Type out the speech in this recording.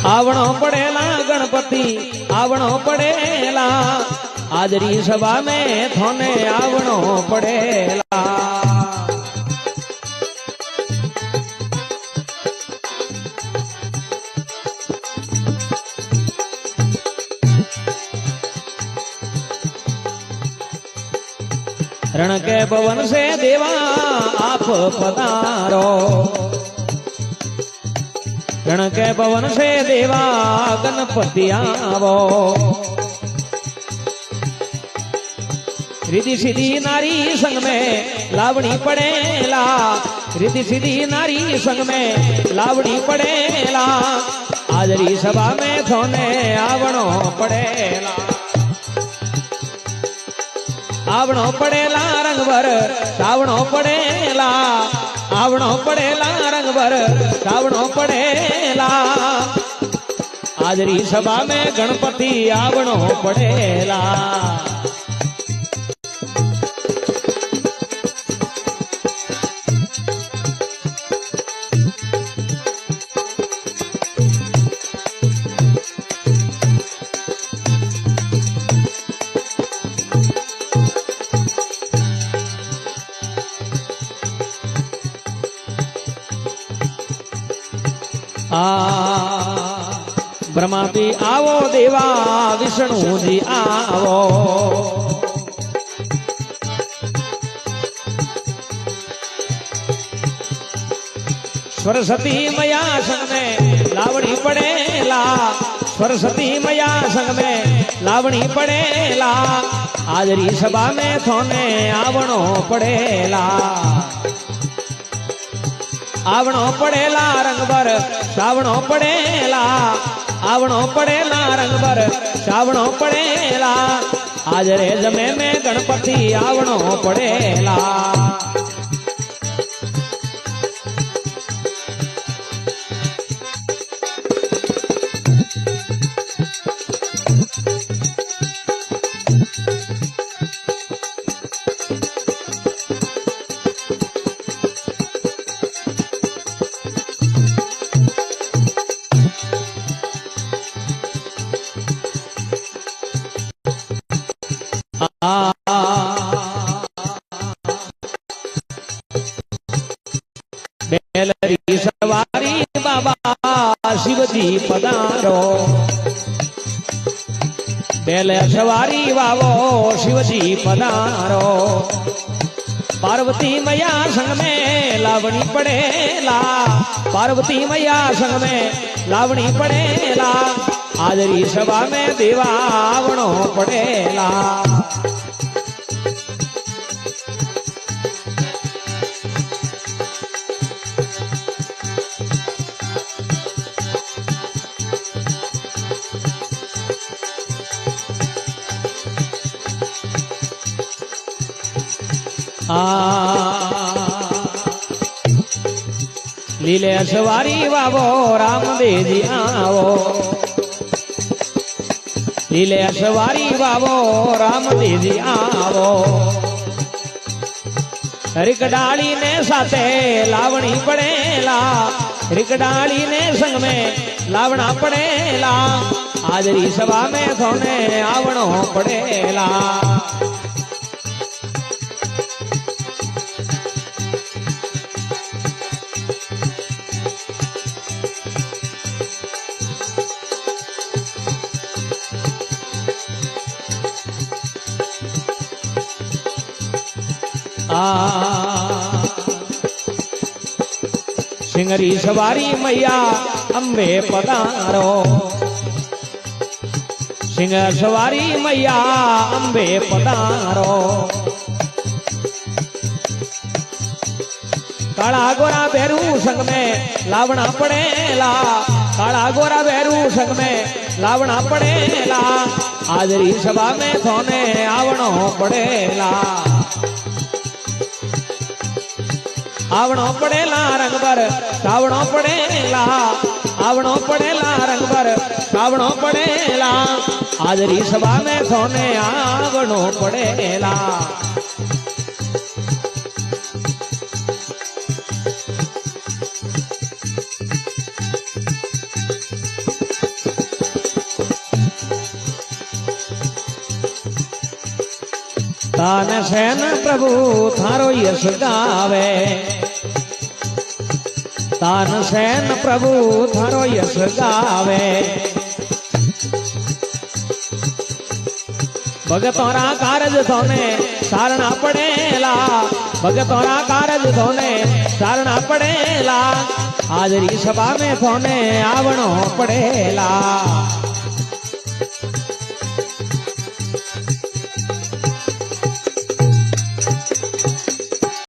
आवणो पड़ेला गणपति आवणो पड़ेला आजरी सभा में थोने आवणो पड़ेला। रण के भवन से देवा आप पधारो, रण के भवन से देवा गणपति आवो। रिद्धि सिद्धि नारी संग में लावणी पड़ेला, रिद्धि सिद्धि नारी संग में लावणी पड़ेला आजरी सभा में थोने आवणो पड़ेला। आवणो पड़ेला रंग भर सावणो पड़ेला, आवणो पड़ेला रंग भर सावणो पड़ेला आजरी सभा में गणपति आवणो पड़ेला। ब्रह्मा जी आवो देवा विष्णु जी आवो, सरस्वती मैया संग में लावणी पड़ेला, सरस्वती मैया संग में लावणी पड़ेला आजरी सभा में थोने आवणो पड़ेला। आवणो पड़ेला रंग भर सावणो पड़ेला, आवणो पड़ेला रंग भर सावणो पड़ेला आजरे जमे में गणपति आवणो पड़ेला। बेलरी सवारी बाबा शिवजी पधारो, बेल सवारी बाबो शिवजी पधारो। पार्वती मैया संग में लावणी पड़ेला, पार्वती मैया संग में लावणी पड़ेला आजरी सभा में देवा आवणो पड़ेला। लीले सवारी बाबो रामदेव जी आवो, लीले सवारी बाबो रामदेव जी आवो। रिकडाली ने साथे लावणी पड़ेला, रिकडाली ने संग में लावणा पड़ेला आजरी सभा में थोने आवणो पड़ेला। सिंगरी सवारी मैया अम्बे पधारो, सिंह सवारी मैया अम्बे पधारो। काला गोरा भैरू संग में लावणा पड़ेला, काला गोरा भैरू संग में लावणा पड़ेला आजरी सभा में थोने आवणो पड़ेला। आवणो पड़ेला रंग भर सावणो पड़ेला, आवणो पड़ेला रंग भर सावणो पड़ेला आजरी सभा में थोने आवणो पड़ेला। તાન સેન પ્રભુ થારો યશ ગાવે તાન સેન પ્રભુ થારો યશ ગાવે ભગતોના કારજ થોને સારણા પડેલા ભગતોના કારજ થોને સારણા પડેલા હાજરી સભા में થોને આવણો પડેલા